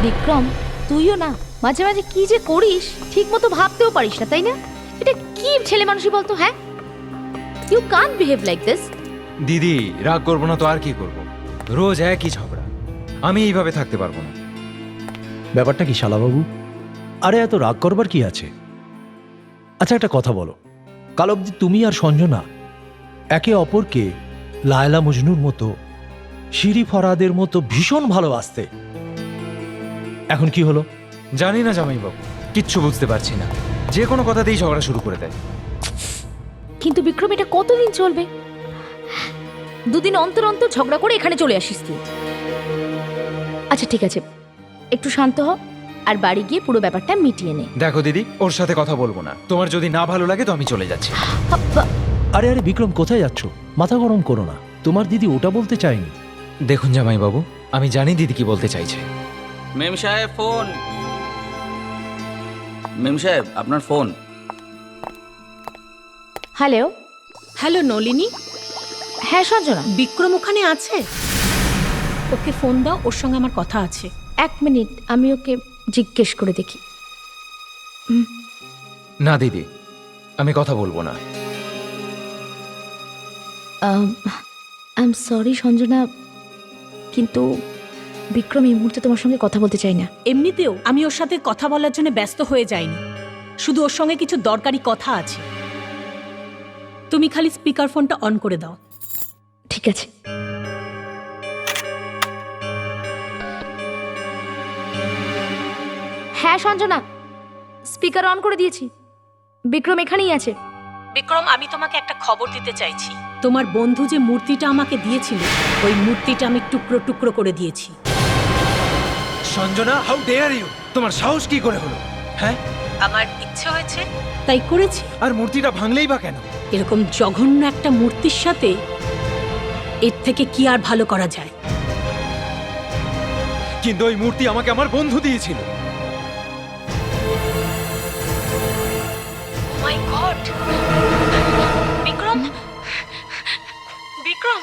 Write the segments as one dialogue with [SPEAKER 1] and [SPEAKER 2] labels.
[SPEAKER 1] বিক্রম, তুইও না মাঝে মাঝে কি যে করিস ঠিক মতো ভাবতেও পারিস না, তাই না? এটা কি ছেলে মানুষই বলতো? হ্যাঁ, you can't behave like this.
[SPEAKER 2] দিদি, রাগ করবো না তো আর কি করব? রোজ একই ঝগড়া, আমি এইভাবে থাকতে পারবো না।
[SPEAKER 3] ব্যাপারটা কি শালাবাবু? আরে এত রাগ করবার কি আছে? আচ্ছা একটা কথা বলো, কাল অবধি তুমি আর সঞ্জনা একে অপরকে লায়লা মজনুর মতো, শিরি ফরাদের মতো ভীষণ ভালোবাসতে, এখন কি হলো?
[SPEAKER 2] জানি না জামাইবাবু, কিচ্ছু বুঝতে পারছি না, যে কোনো কথাতেই ঝগড়া শুরু করে দেয়।
[SPEAKER 1] কিন্তু বিক্রম, এটা কতদিন চলবে? দুদিন অন্তর অন্তর ঝগড়া করে এখানে চলে আসিস তুই। আচ্ছা ঠিক আছে, একটু শান্ত হ আর বাড়ি গিয়ে পুরো ব্যাপারটা মিটিয়ে নে।
[SPEAKER 2] দেখো দিদি, ওর সাথে কথা বলবো না। তোমার যদি না ভালো লাগে তো আমি চলে যাচ্ছি।
[SPEAKER 3] আরে আরে বিক্রম, কোথায় যাচ্ছ? মাথা গরম করো না, তোমার দিদি ওটা বলতে চায়নি।
[SPEAKER 2] দেখুন জামাইবাবু, আমি জানি দিদি কি বলতে চাইছে।
[SPEAKER 4] মেম সাহেব ফোন। মেম সাহেব আপনার ফোন।
[SPEAKER 1] হ্যালো।
[SPEAKER 5] হ্যালো নলিনী,
[SPEAKER 1] হ্যাঁ সঞ্জনা।
[SPEAKER 5] বিক্রম ওখানে আছে? ওকে ফোন দাও, ওর সঙ্গে আমার কথা আছে।
[SPEAKER 1] 1 মিনিট, আমি ওকে জিজ্ঞেস করে দেখি।
[SPEAKER 2] না দিদি, আমি কথা বলবো না।
[SPEAKER 1] আই এম সরি সঞ্জনা, কিন্তু বিক্রম এই মুহূর্তে তোমার সঙ্গে কথা বলতে চাই না।
[SPEAKER 5] এমনিতেও আমি ওর সাথে কথা বলার জন্য ব্যস্ত হয়ে যাইনি, শুধু ওর সঙ্গে কিছু দরকারি কথা আছে। তুমি খালি স্পিকার ফোনটা অন করে দাও।
[SPEAKER 1] ঠিক আছে। হ্যাঁ সঞ্জনা, স্পিকার অন করে দিয়েছি। বিক্রম এখানেই আছে।
[SPEAKER 5] বিক্রম, আমি তোমাকে একটা খবর দিতে চাইছি। তোমার বন্ধু যে মূর্তিটা আমাকে দিয়েছিল, ওই মূর্তিটা আমি টুকরো টুকরো করে দিয়েছি।
[SPEAKER 2] Sanjana, how dare you! তোমার সাহস কি করে হলো? হ্যাঁ,
[SPEAKER 5] আমার ইচ্ছে হয়েছে তাই করেছি।
[SPEAKER 2] আর মূর্তিটা ভাঙলেই বা কেন?
[SPEAKER 5] এরকম জঘন্য একটা মূর্তির সাথে এর থেকে কি আর ভালো করা যায়?
[SPEAKER 2] কিন্তু ওই মূর্তি আমাকে আমার বন্ধু দিয়েছিল।
[SPEAKER 5] মাই গড! বিক্রম, বিক্রম,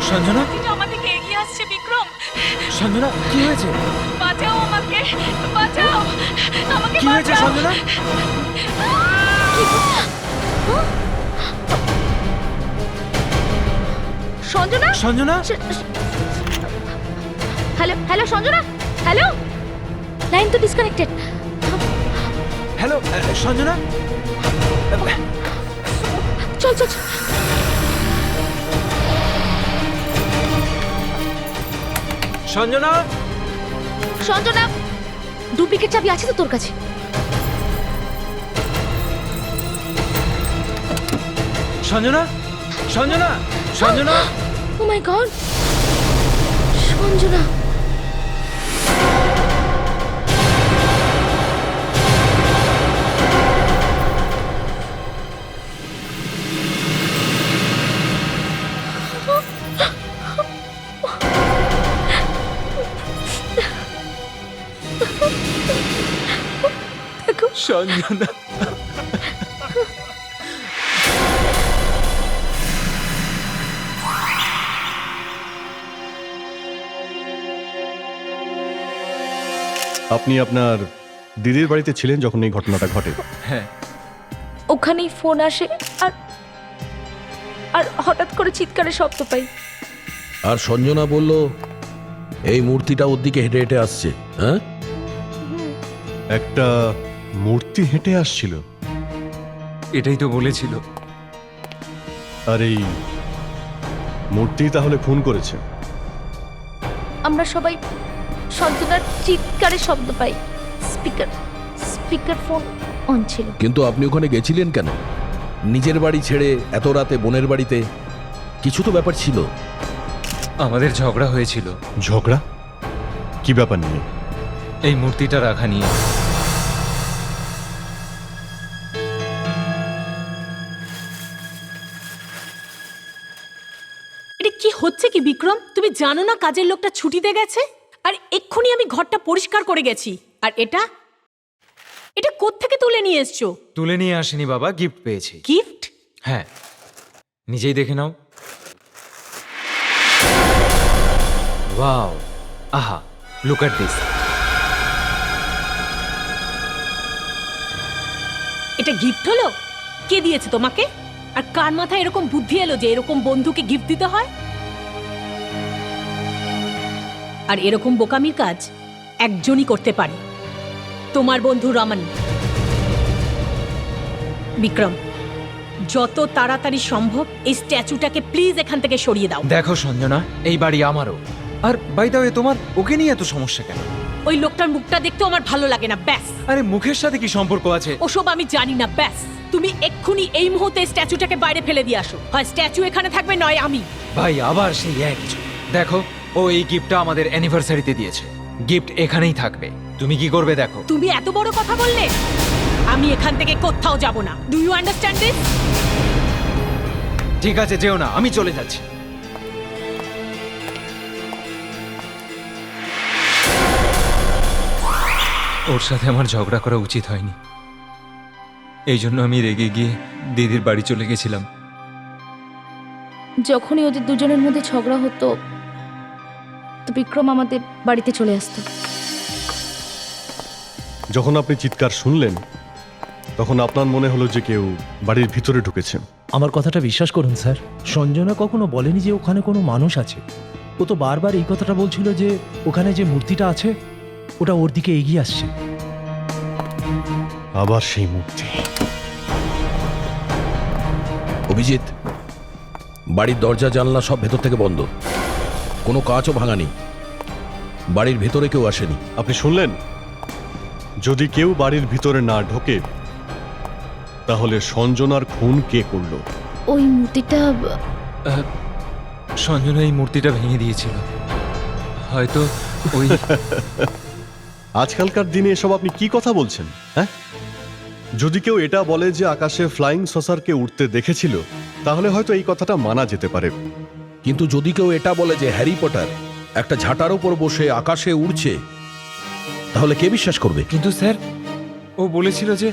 [SPEAKER 2] সঞ্জনা,
[SPEAKER 5] এটা আমার দিকে এগিয়ে আসছে। বিক্রম,
[SPEAKER 2] সঞ্জনা, কি হয়েছে?
[SPEAKER 5] বাঁচাও আমাকে, বাঁচাও আমাকে,
[SPEAKER 2] কি হয়েছে
[SPEAKER 5] বাঁচাও।
[SPEAKER 2] Sanjana?
[SPEAKER 1] Sanjana,
[SPEAKER 2] Sanjana,
[SPEAKER 1] hello hello Sanjana, hello. Line তো ডিসকানেক্টেড।
[SPEAKER 2] হ্যালো সঞ্জনা।
[SPEAKER 1] চল চল চল।
[SPEAKER 2] সঞ্জনা,
[SPEAKER 1] সঞ্জনা, ডুপ্লিকেট চাবি আছে তো তোর কাছে?
[SPEAKER 2] সঞ্জনা, সঞ্জনা, সঞ্জনা।
[SPEAKER 1] ও মাই গড, সঞ্জনা।
[SPEAKER 2] সঞ্জনা,
[SPEAKER 6] আপনি আপনার দিদির বাড়িতে ছিলেন যখন এই ঘটনাটা ঘটে?
[SPEAKER 2] হ্যাঁ।
[SPEAKER 1] ওখানেই ফোন আসে আর আর হঠাৎ করে চিৎকারের শব্দ পাই।
[SPEAKER 7] আর সঞ্জনা বলল এই মূর্তিটা ওর দিকে হেঁটে হেঁটে আসছে। হ্যাঁ,
[SPEAKER 6] একটা মূর্তি হেঁটে আসছিল,
[SPEAKER 2] এটাই তো বলেছিল।
[SPEAKER 6] আর এই মূর্তি তাহলে খুন করেছে?
[SPEAKER 1] আমরা সবাই সঞ্জনার চিৎকারের শব্দ পাই। স্পিকার ফোন অন ছিল।
[SPEAKER 7] কিন্তু আপনি ওখানে গেছিলেন কেন? নিজের বাড়ি ছেড়ে এত রাতে বোনের বাড়িতে? কিছু তো ব্যাপার ছিল।
[SPEAKER 2] আমাদের ঝগড়া হয়েছিল।
[SPEAKER 6] ঝগড়া? কি ব্যাপার নিয়ে?
[SPEAKER 2] এই মূর্তিটা রাখা নিয়ে।
[SPEAKER 5] এটা কি হচ্ছে কি বিক্রম? তুমি জানো না কাজের লোকটা ছুটিতে গেছে? আর এক্ষুনি আমি ঘরটা পরিষ্কার করে গেছি। আর এটা এটা কোত্থেকে তুলে নিয়ে এসছো?
[SPEAKER 2] তুলে নিয়ে আসিনি বাবা, গিফট পেয়েছি।
[SPEAKER 5] গিফট?
[SPEAKER 2] হ্যাঁ, নিজেই দেখে নাও। ওয়াও, আহা, লুক এট দিস।
[SPEAKER 5] এটা গিফট হলো? কে দিয়েছে তোমাকে? আর কার মাথায় এরকম বুদ্ধি এলো যে এরকম বন্ধুকে গিফট দিতে হয়? আর এরকম বোকামির কাজ একজনই করতে পারে, তোমার বন্ধু রমন। বিক্রম, যত তাড়াতাড়ি সম্ভব এই স্ট্যাচুটাকে প্লিজ এখান থেকে সরিয়ে দাও।
[SPEAKER 2] দেখো সঞ্জনা, এই বাড়ি আমারও। আর বাই দ্য ওয়ে, তোমার ওকে নিয়ে এত সমস্যা কেন?
[SPEAKER 5] ওই লোকটার মুখটা দেখতেও আমার ভালো লাগে না, ব্যাস।
[SPEAKER 2] আরে মুখের সাথে কি সম্পর্ক আছে?
[SPEAKER 5] ওসব আমি জানি না, ব্যাস। তুমি এক্ষুনি এই মুহূর্তে স্ট্যাচুটাকে বাইরে ফেলে দিয়ে আসো। হয় স্ট্যাচু এখানে থাকবে, নয় আমি।
[SPEAKER 2] ভাই আবার সেই এক কিছু। দেখো, ও এই গিফটটা আমাদের অ্যানিভার্সারিতে দিয়েছে। গিফট এখানেই থাকবে। তুমি কি করবে দেখো।
[SPEAKER 5] তুমি এত বড় কথা বললে? আমি এখান থেকে কোথাও যাব না। Do you understand this?
[SPEAKER 2] ঠিক আছে, যেও না, আমি চলে যাচ্ছি। ওর সাথে আমার ঝগড়া করা উচিত হয়নি, এই জন্য আমি রেগে গিয়ে দিদির বাড়ি চলে গেছিলাম।
[SPEAKER 1] যখনই ওদের দুজনের মধ্যে ঝগড়া হতো তো বিক্রম আমাদের বাড়িতে চলে আসতো।
[SPEAKER 6] যখন আপনি চিৎকার শুনলেন তখন আপনার মনে হলো যে কেউ বাড়ির ভিতরে ঢুকেছে।
[SPEAKER 3] আমার কথাটা বিশ্বাস করুন স্যার, সঞ্জনা কখনো বলেনি যে ওখানে কোনো মানুষ আছে। ও তো বারবার এই কথাটা বলছিল যে ওখানে যে মূর্তিটা আছে ওটা ওর দিকে এগিয়ে আসছে।
[SPEAKER 6] আবার সেই মূর্তি।
[SPEAKER 7] অভিজিৎ, বাড়ির দরজা জানলা সব ভেতর থেকে বন্ধ, কোনো কাঁচও ভাঙা নেই, বাড়ির ভেতরে কেউ আসেনি।
[SPEAKER 6] আপনি শুনলেন? যদি কেউ বাড়ির ভিতরে না ঢোকে তাহলে সঞ্জনার খুন কে করলো?
[SPEAKER 1] ওই মূর্তিটা
[SPEAKER 2] সঞ্জনা এই মূর্তিটা ভেঙে দিয়েছিল, হয়তো ওই
[SPEAKER 6] আজকালকার দিনে এসব আপনি কি কথা বলছেন? হ্যাঁ, যদি কেউ এটা বলে যে আকাশে ফ্লাইং সসারকে উঠতে দেখেছিল তাহলে হয়তো এই কথাটা মানা যেতে পারে।
[SPEAKER 7] কিন্তু যদি কেউ এটা বলে যে হ্যারি পটার একটা ঝাঁটার উপর বসে আকাশে উড়ছে, তাহলে কে বিশ্বাস করবে?
[SPEAKER 2] কিন্তু স্যার, ও বলেছিল যে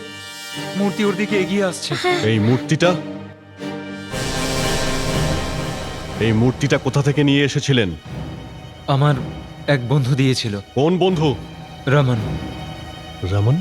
[SPEAKER 2] মূর্তি ওর দিকে এগিয়ে আসছে।
[SPEAKER 6] এই মূর্তিটা কোথা থেকে নিয়ে এসেছিলেন?
[SPEAKER 2] আমার এক বন্ধু দিয়েছিল।
[SPEAKER 6] কোন বন্ধু?
[SPEAKER 2] রমন।
[SPEAKER 6] রমন?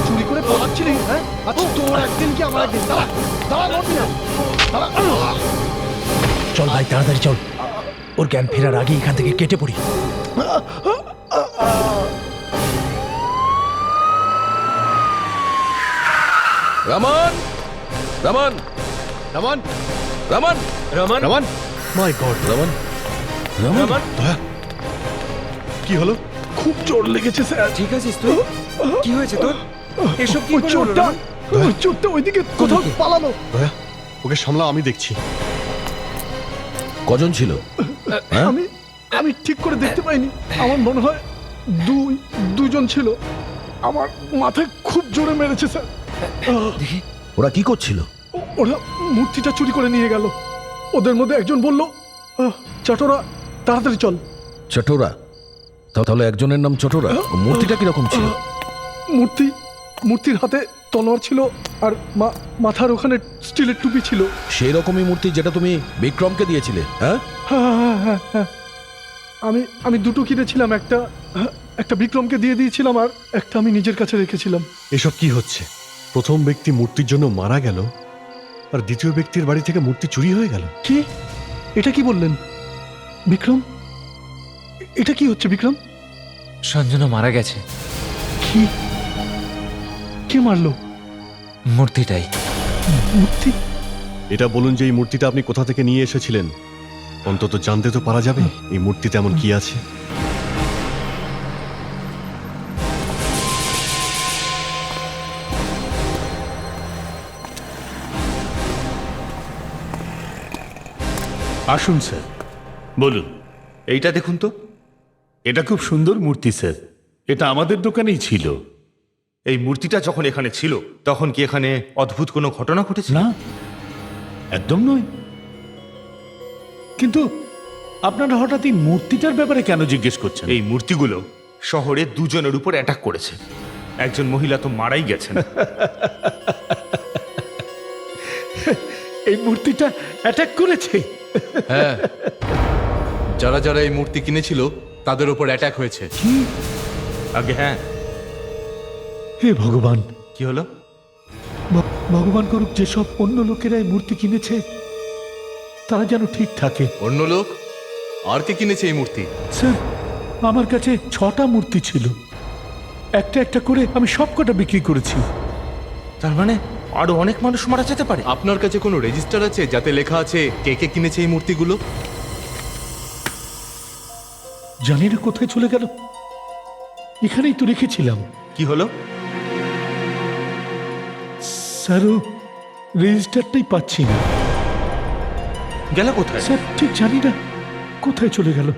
[SPEAKER 8] চুরি করে পালাচ্ছিলি? হ্যাঁ, আচ্ছা তোর একদিন কি আমার একদিন? দাঁড়া দাঁড়া, নড়বি না।
[SPEAKER 3] চল ভাই, তাড়াতাড়ি চল, ওর জ্ঞান ফেরার আগে এখান থেকে কেটে পড়ি।
[SPEAKER 7] রমন, রমন,
[SPEAKER 6] রমন,
[SPEAKER 7] রমন,
[SPEAKER 2] রমন,
[SPEAKER 6] রমন, মাই গড,
[SPEAKER 7] রমন, রমন।
[SPEAKER 2] রমন,
[SPEAKER 6] কি হলো?
[SPEAKER 8] খুব জোর লেগেছে স্যার।
[SPEAKER 2] ঠিক আছিস তুই? কি হয়েছে তোর? এসব কি
[SPEAKER 8] ওই
[SPEAKER 2] করে হলো,
[SPEAKER 8] চোরটা,
[SPEAKER 2] রমন?
[SPEAKER 8] ওই চোরটা ওইদিকে কোথাও
[SPEAKER 2] কোনদিকে?
[SPEAKER 8] পালালো।
[SPEAKER 6] দয়া, ওকে সামলাও, আমি দেখছি।
[SPEAKER 7] কজন ছিল? হ্যাঁ?
[SPEAKER 8] আমি আমি ঠিক করে দেখতে পাইনি। আমার মনে হয় দুজন ছিল। আমার মাথায় খুব জোরে মেরেছে স্যার।
[SPEAKER 7] ওরা কি করছিল?
[SPEAKER 8] ওরা মূর্তিটা চুরি করে নিয়ে গেল। ওদের মধ্যে একজন বলল, চটোরা তাড়াতাড়ি চল।
[SPEAKER 7] চটোরা? তাহলে একজনের নাম চটোরা। মূর্তিটা কিরকম ছিল?
[SPEAKER 8] মূর্তির হাতে তলোয়ার ছিল আর মাথার ওখানে স্টিলের টুপি ছিল।
[SPEAKER 7] সেই রকমই মূর্তি যেটা তুমি বিক্রমকে দিয়েছিলে? হ্যাঁ,
[SPEAKER 8] হ্যাঁ। আমি দুটো কিনেছিলাম, একটা বিক্রমকে দিয়ে দিয়েছিলাম আর একটা আমি নিজের কাছে রেখেছিলাম।
[SPEAKER 6] এসব কি হচ্ছে? প্রথম ব্যক্তি মূর্তির জন্য মারা গেল আর দ্বিতীয় ব্যক্তির বাড়ি থেকে মূর্তি চুরি হয়ে গেল।
[SPEAKER 8] কি? এটা কি বললেন বিক্রম? এটা কি হচ্ছে বিক্রম?
[SPEAKER 2] সঞ্জনা মারা গেছে।
[SPEAKER 8] কি? কে মারলো?
[SPEAKER 2] মূর্তিটাই।
[SPEAKER 8] মূর্তি?
[SPEAKER 6] এটা বলুন যে এই মূর্তিটা আপনি কোথা থেকে নিয়ে এসেছিলেন? অন্তত জানতে তো পারা যাবে এই মূর্তিতে এমন কি আছে।
[SPEAKER 9] আসুন স্যার, বলুন। এইটা দেখুন তো, এটা খুব সুন্দর মূর্তি স্যার। এটা আমাদের দোকানেই ছিল।
[SPEAKER 10] এই মূর্তিটা যখন এখানে ছিল তখন কি এখানে অদ্ভুত কোনো ঘটনা ঘটেছে?
[SPEAKER 9] না, একদম নয়। কিন্তু আপনারা হঠাৎ এই মূর্তিটার ব্যাপারে কেন জিজ্ঞেস করছেন?
[SPEAKER 10] এই মূর্তিগুলো শহরে দুজনের উপর অ্যাটাক করেছে। একজন মহিলা তো মারাই গেছেন।
[SPEAKER 9] এই মূর্তিটা অ্যাটাক করেছে?
[SPEAKER 11] হ্যাঁ, যারা যারা এই মূর্তি কিনেছিল তাদের উপর অ্যাটাক হয়েছে।
[SPEAKER 10] আগে হ্যাঁ,
[SPEAKER 8] হে ভগবান,
[SPEAKER 10] কি হলো?
[SPEAKER 8] ভগবান করুক যেসব অন্য লোকেরা এই মূর্তি কিনেছে তারা যেন ঠিক থাকে।
[SPEAKER 11] অন্য লোক? আর কে কিনেছে এই মূর্তি?
[SPEAKER 8] স্যার, আমার কাছে 6টা মূর্তি ছিল, একটা একটা করে আমি সবকটা বিক্রি করেছি।
[SPEAKER 10] তার মানে আরো অনেক মানুষ মারা যেতে পারে।
[SPEAKER 11] আপনার কাছে কোনো রেজিস্টার আছে যাতে লেখা আছে কে কে কিনেছে এই মূর্তিগুলো?
[SPEAKER 8] জানি না কোথায় চলে গেল, এখানেই তো রেখেছিলাম।
[SPEAKER 10] কি হলো?
[SPEAKER 8] স্যারও রেজিস্টারটাই পাচ্ছি না।
[SPEAKER 10] গেল কোথায়?
[SPEAKER 8] স্যার ঠিক জানি না কোথায় চলে গেল।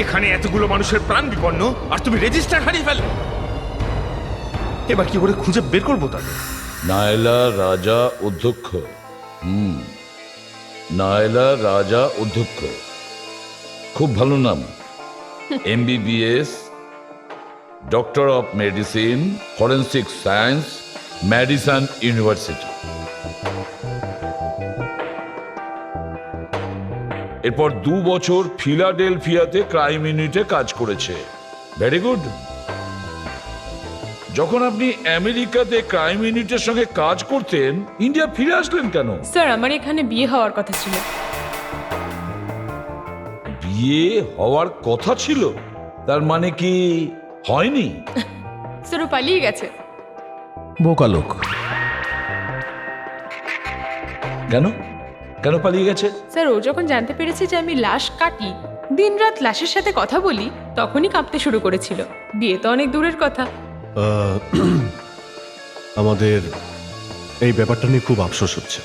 [SPEAKER 10] এখানে এতগুলো মানুষের প্রাণ বিপন্ন আর তুমি রেজিস্টার হারিয়ে ফেললে। এবার কি করে খুঁজে বের করবো তাকে?
[SPEAKER 7] নায়লা রাজা অধ্যক্ষ। নায়লা রাজা অধ্যক্ষ, খুব ভালো নাম। MBBS, doctor of medicine, forensic science, Madison university. এরপর 2 বছর ফিলাডেলফিয়াতে ক্রাইম ইউনিটে কাজ করেছে। Very good. যখন আপনি আমেরিকাতে ক্রাইম ইউনিটের সঙ্গে কাজ করতেন, ইন্ডিয়া ফিরে আসলেন কেন?
[SPEAKER 5] স্যার, আমার এখানে বিয়ে হওয়ার কথা ছিল।
[SPEAKER 7] বিয়ে হওয়ার কথা ছিল? তার মানে কি হয়নি?
[SPEAKER 5] স্যার, ও পালিয়ে গেছে।
[SPEAKER 7] বোকা লোক। কেন কেন পালিয়ে গেছে?
[SPEAKER 5] স্যার, ও যখন জানতে পেরেছে যে আমি লাশ কাটি, দিনরাত লাশের সাথে কথা বলি, তখনই কাঁপতে শুরু করেছিল। বিয়ে তো অনেক দূরের কথা।
[SPEAKER 6] আমাদের এই ব্যাপারটা নিয়ে খুব আফসোস হচ্ছে।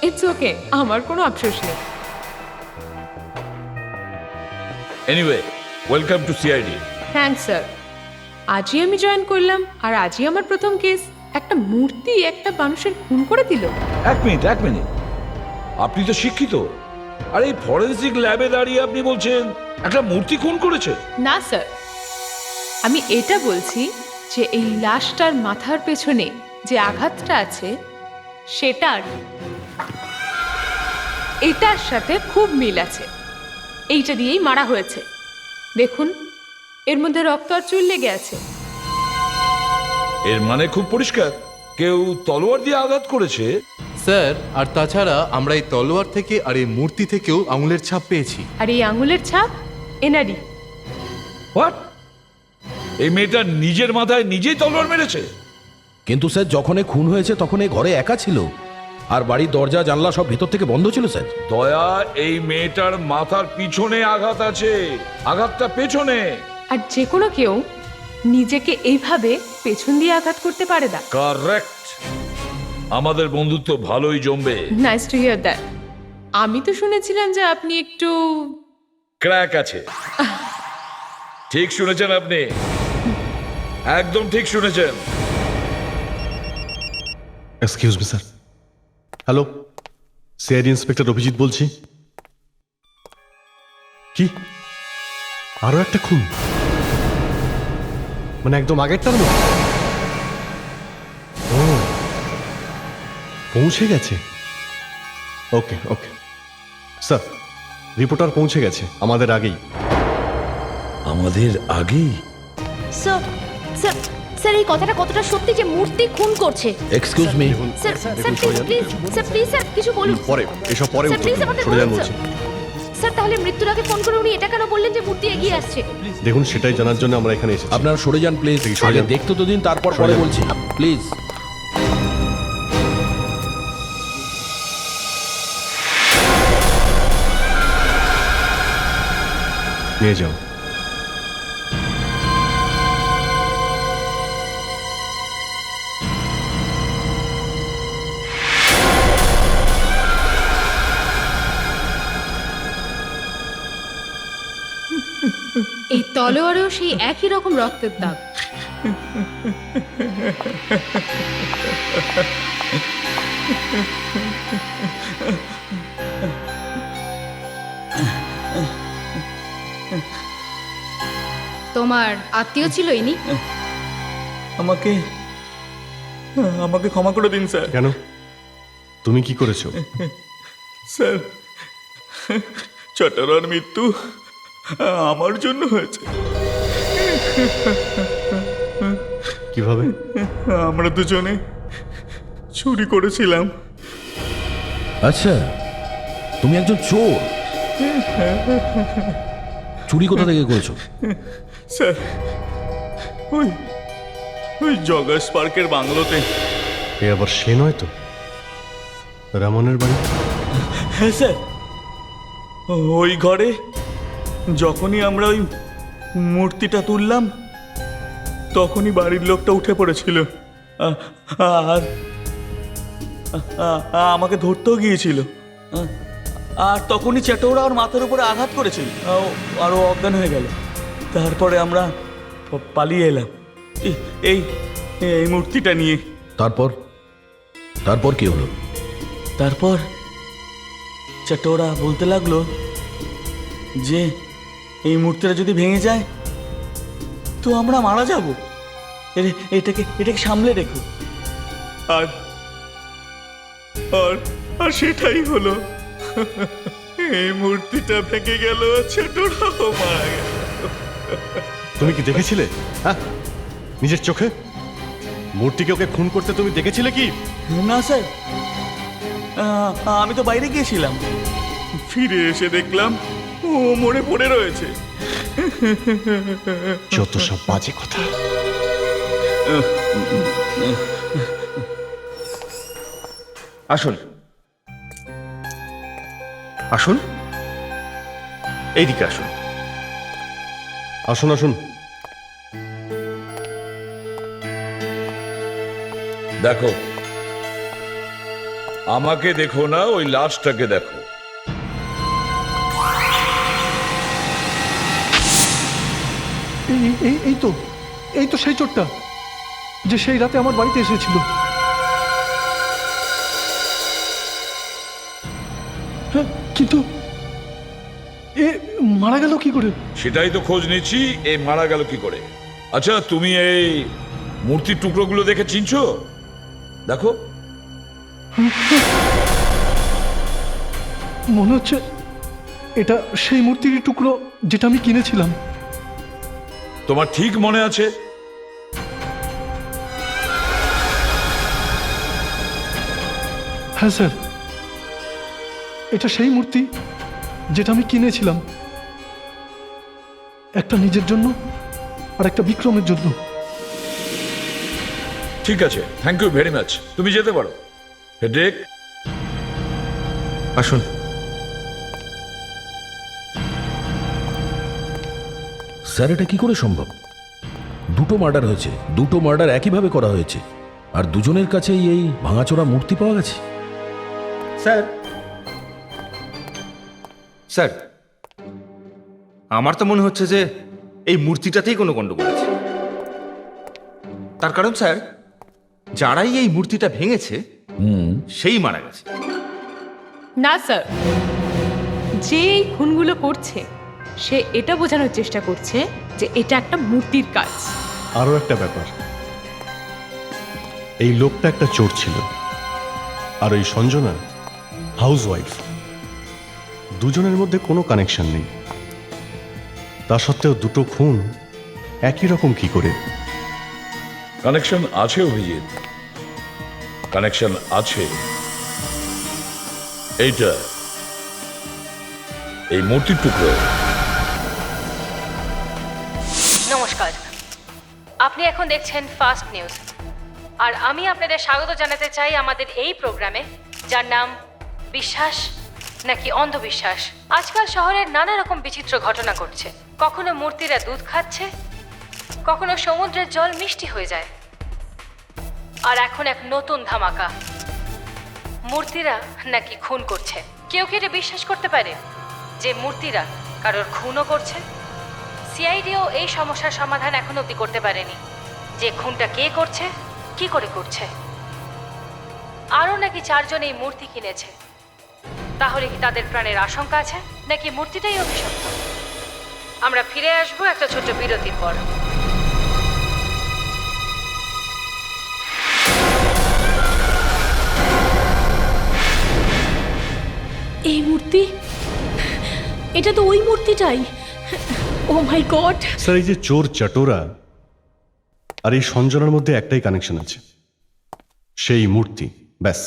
[SPEAKER 5] ইটস ওকে, আমার কোনো আফসোস নেই।
[SPEAKER 7] Anyway, welcome to CID.
[SPEAKER 5] Thanks sir. আজই আমি জয়েন করলাম আর আজই আমার প্রথম কেস। একটা মূর্তি একটা মানুষের খুন করে দিল।
[SPEAKER 7] এক মিনিট। আপনি তো শিক্ষিত, আর এই ফরেন্সিক ল্যাবে দাঁড়িয়ে আপনি বলছেন একটা মূর্তি খুন করেছে?
[SPEAKER 5] না স্যার, আমি এটা বলছি যে এই লাশটার মাথার পেছনে যে আঘাতটা আছে সেটার এটার সাথে খুব মিল আছে। এইটা দিয়েই মারা হয়েছে। দেখুন, এর মধ্যে রক্ত আর চুল লেগে আছে।
[SPEAKER 7] এর মানে খুব পরিষ্কার, কেউ তলোয়ার দিয়ে আঘাত করেছে।
[SPEAKER 11] স্যার, আর তাছাড়া আমরা এই তলোয়ার থেকে আর এই মূর্তি থেকেও আঙুলের ছাপ পেয়েছি।
[SPEAKER 5] আর এই আঙুলের ছাপ এনারই।
[SPEAKER 7] হোয়াট? এই মেয়েটা নিজের মাথায় নিজেই তলোয়ার মেরেছে?
[SPEAKER 3] কিন্তু স্যার, যখন এ খুন হয়েছে তখন এ ঘরে একা ছিল, আর বাড়ির দরজা জানলা সব ভেতর থেকে বন্ধ ছিল স্যার।
[SPEAKER 7] দয়া, এই মেয়েটার মাথার পিছনে আঘাত আছে, আঘাতটা পেছনে।
[SPEAKER 5] আর যে কোনো কেউ নিজেকে এইভাবে পেছন দিয়ে আঘাত করতে পারে না।
[SPEAKER 7] কারেক্ট। আমাদের বন্ধুত্ব ভালোই জমবে।
[SPEAKER 5] Nice to here that. আমি তো শুনেছিলাম যে আপনি একটু
[SPEAKER 7] ক্র্যাক আছে। ঠিক শুনেছেন আপনি, একদম ঠিক শুনেছেন।
[SPEAKER 6] Excuse me sir. Hello, CID inspector Abhijit বলছি। কি আরো একটা খুন? মানে একদম আগেরটার মতো? ও, পৌঁছে গেছে। ওকে ওকে স্যার, রিপোর্টার পৌঁছে গেছে আমাদের আগেই।
[SPEAKER 7] আমাদের আগেই?
[SPEAKER 1] স্যার স্যার স্যার, এই কথাটা কতটা সত্যি যে মূর্তি খুন করছে?
[SPEAKER 3] Excuse me.
[SPEAKER 1] Sir sir please sir, please sir কিছু বলুন।
[SPEAKER 6] পরে এসব পরে
[SPEAKER 1] স্যার, please আমাদের
[SPEAKER 6] সরে যান
[SPEAKER 1] বলুন,
[SPEAKER 6] বলছি।
[SPEAKER 1] স্যার তাহলে মৃত্যুর আগে ফোন করে উনি এটা কেন বললেন যে মূর্তি এগিয়ে আসছে?
[SPEAKER 6] দেখুন, সেটাই জানার জন্য আমরা এখানে এসেছি।
[SPEAKER 3] আপনারা সরে যান প্লিজ।
[SPEAKER 6] সরে
[SPEAKER 3] আগে
[SPEAKER 6] যান।
[SPEAKER 3] দেখতে তো দিন, তারপর
[SPEAKER 6] সরে
[SPEAKER 3] পরে
[SPEAKER 6] যান।
[SPEAKER 3] বলছি প্লিজ।
[SPEAKER 6] নিয়ে যাও।
[SPEAKER 5] এই তলোয়ারেও সেই একই রকম রক্তের দাগ।
[SPEAKER 1] তোমার আত্মীয় ছিল ইনি?
[SPEAKER 4] আমাকে আমাকে ক্ষমা করে দিন স্যার।
[SPEAKER 6] কেন, তুমি কি করেছো?
[SPEAKER 10] স্যার, চটরার মৃত্যু আমার জন্য হয়েছে।
[SPEAKER 6] কিভাবে?
[SPEAKER 10] আমরা দুজনে চুরি করেছিলাম।
[SPEAKER 7] আচ্ছা, তুমি একজন চোর। চুরি কোথা থেকে করেছো?
[SPEAKER 10] স্যার, ওই ওই জগাস পার্কের বাংলোতে।
[SPEAKER 6] এ আবার সে নয় তো? রামনের বাড়ি?
[SPEAKER 10] হ্যাঁ স্যার, ওই ঘরে যখনই আমরা ওই মূর্তিটা তুললাম তখনই বাড়ির লোকটা উঠে পড়েছিল আর আমাকে ধরতেও গিয়েছিল। আর তখনই চ্যাটোরা ওর মাথার উপরে আঘাত করেছিল আর ও অজ্ঞান হয়ে গেল। তারপরে আমরা পালিয়ে এলাম এই এই মূর্তিটা নিয়ে।
[SPEAKER 7] তারপর তারপর কি হলো?
[SPEAKER 10] তারপর চ্যাটোরা বলতে লাগলো যে এই মূর্তিটা যদি ভেঙে যায় তো আমরা মারা যাব, এটাকে সামলে রেখো। আর আর আর সেটাই হলো। এই মূর্তিটা ভেঙে গেল, ছোটরাও মারা গেল।
[SPEAKER 6] তুমি কি দেখেছিলে? হ্যাঁ, নিজের চোখে মূর্তিকে ওকে খুন করতে তুমি দেখেছিলে কি?
[SPEAKER 10] না স্যার, আমি তো বাইরে গিয়েছিলাম, ফিরে এসে দেখলাম ও মরে পড়ে রয়েছে।
[SPEAKER 6] যত সব বাজে কথা।
[SPEAKER 10] আসুন আসুন, এইদিকে আসুন।
[SPEAKER 6] আসুন আসুন।
[SPEAKER 7] দেখো, আমাকে দেখো না, ওই লাশটাকে দেখো।
[SPEAKER 8] এই তো সেই চোরটা যে সেই রাতে আমার বাড়িতে এসেছিল। হ্যাঁ, কিন্তু এ মারা গেল কি করে?
[SPEAKER 7] সেটাই তো খোঁজ নিচ্ছি, এই মারা গেল কি করে। আচ্ছা, তুমি এই মূর্তির টুকরোগুলো দেখে চিনছো? দেখো,
[SPEAKER 8] মনে হচ্ছে এটা সেই মূর্তির টুকরো যেটা আমি কিনেছিলাম।
[SPEAKER 7] তোমার ঠিক মনে আছে?
[SPEAKER 8] হ্যাঁ স্যার, এটা সেই মূর্তি যেটা আমি কিনেছিলাম, একটা নিজের জন্য আর একটা বিক্রমের জন্য।
[SPEAKER 7] ঠিক আছে, থ্যাংক ইউ ভেরি মাচ। তুমি যেতে পারো। হেডেক,
[SPEAKER 10] আসুন।
[SPEAKER 7] স্যার, এটা কি করে সম্ভব? দুটো মার্ডার হয়েছে, দুটো মার্ডার একইভাবে করা হয়েছে, আর দুজনের কাছেই এই ভাঙাচোরা মূর্তি পাওয়া গেছে।
[SPEAKER 10] স্যার, স্যার, আমার তো মনে হচ্ছে যে এই মূর্তিটাতেই কোনো গন্ডগোল আছে। তার কারণ স্যার, যারাই এই মূর্তিটা ভেঙেছে সেই মারা গেছে।
[SPEAKER 5] না স্যার, যে এই খুনগুলো করছে সে এটা বোঝানোর চেষ্টা করছে যে এটা একটা মূর্তির কাজ।
[SPEAKER 6] আরো একটা ব্যাপার, এই লোকটা একটা চোর ছিল আর ওই সঞ্জনা হাউসওয়াইফ। দুজনের মধ্যে কোনো কানেকশন নেই, তা সত্ত্বেও দুটো খুন একই রকম কি করে?
[SPEAKER 7] কানেকশন আছে অভিজিৎ, কানেকশন আছে। এইটা এই মূর্তির টুকরো।
[SPEAKER 1] নমস্কার, আপনি এখন দেখছেন ফাস্ট নিউজ, আর আমি আপনাদের স্বাগত জানাতে চাই আমাদের এই প্রোগ্রামে, যার নাম বিশ্বাস নাকি অন্ধবিশ্বাস। আজকাল শহরের নানা রকম বিচিত্র ঘটনা ঘটছে। কখনো মূর্তিরা দুধ খাচ্ছে, কখনো সমুদ্রের জল মিষ্টি হয়ে যায়, আর এখন এক নতুন ধামাকা, মূর্তিরা নাকি খুন করছে। কেউ কি এটা বিশ্বাস করতে পারে যে মূর্তিরা কারোর খুনও করছে? সিআইডিও এই সমস্যার সমাধান এখন অবধি করতে পারেনি, যে খুনটা কে করছে, কি করে করছে। আরও নাকি 4 জন এই মূর্তি কিনেছে। তাহলে কি তাদের প্রাণের আশঙ্কা আছে, নাকি মূর্তিটাই অভিশপ্ত? আমরা ফিরে আসবো একটা ছোট্ট বিরতির পর।
[SPEAKER 5] এই মূর্তি, এটা তো ওই মূর্তিটাই। ও মাই গড!
[SPEAKER 6] স্যার এই যে চোর চটোরা আর এই সঞ্জনার মধ্যে একটাই কানেকশন আছে, সেই মূর্তি, ব্যাস।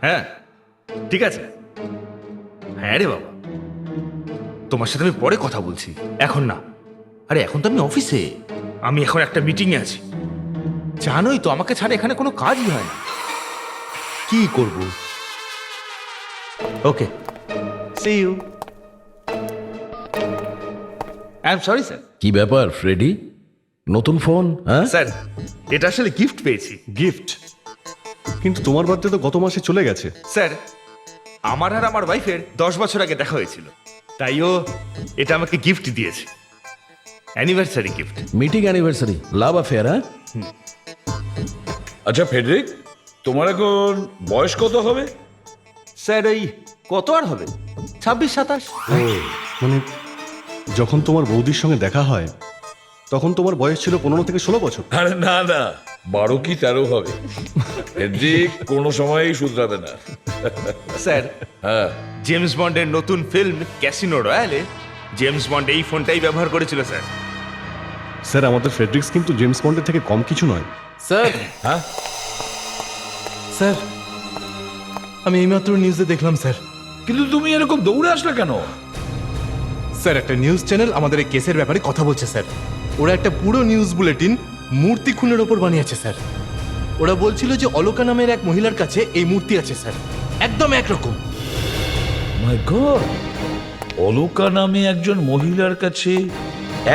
[SPEAKER 12] হ্যাঁ ঠিক আছে। হ্যাঁ রে বাবা, তোমার সাথে আমি পরে কথা বলছি, এখন না। আরে এখন তো আমি অফিসে, আমি এখন একটা মিটিংয়ে আছি। জানোই তো আমাকে ছাড়া এখানে কোনো কাজই হয় না। কি করব? Okay, see you. I am sorry sir.
[SPEAKER 7] কি ব্যাপার ফ্রেডি, নতুন ফোন? হ্যাঁ
[SPEAKER 12] স্যার, এটা আসলে গিফট পেয়েছি।
[SPEAKER 6] গিফট? কিন্তু তোমার বার্থডে তো গত মাসে চলে গেছে।
[SPEAKER 12] স্যার, আমার আর আমার ওয়াইফের 10 বছর আগে দেখা হয়েছিল, তাই ও এটা আমাকে গিফট দিয়েছে, anniversary gift.
[SPEAKER 7] Meeting anniversary, love affair. হ্যাঁ
[SPEAKER 13] আচ্ছা ফেডরিক, তোমার এখন বয়স কত হবে?
[SPEAKER 12] স্যার এই কত আর হবে, 26-27।
[SPEAKER 6] মানে যখন তোমার বৌদির সঙ্গে দেখা হয় তখন তোমার বয়স ছিল 15 থেকে 16 বছর।
[SPEAKER 13] আরে না না, 12 কি 13 হবে। ফেডরিক কোনো সময়ই শুধরাবে না।
[SPEAKER 12] স্যার,
[SPEAKER 13] হ্যাঁ,
[SPEAKER 12] জেমস বন্ডের নতুন ফিল্ম ক্যাসিনো রয়্যালে জেমস বন্ড এই ফোনটাই ব্যবহার করেছিল স্যার।
[SPEAKER 6] স্যার আমাদের ফেডরিক্স কিন্তু জেমস বন্ডের থেকে কম কিছু নয়।
[SPEAKER 11] স্যার,
[SPEAKER 13] হ্যাঁ
[SPEAKER 11] স্যার আমি এইমাত্র নিউজে দেখলাম স্যার।
[SPEAKER 13] কিন্তু তুমি এরকম দৌড়ে আসলে কেন?
[SPEAKER 11] স্যার একটা নিউজ চ্যানেল আমাদের এই কেসের ব্যাপারে কথা বলছে স্যার। ওরা একটা পুরো নিউজ বুলেটিন মূর্তি খুনের ওপর বানিয়েছে স্যার। ওরা বলছিল যে অলকা নামের এক মহিলার কাছে এই মূর্তি আছে স্যার, একদম একরকম।
[SPEAKER 13] মাই গড, অলকা নামে একজন মহিলার কাছে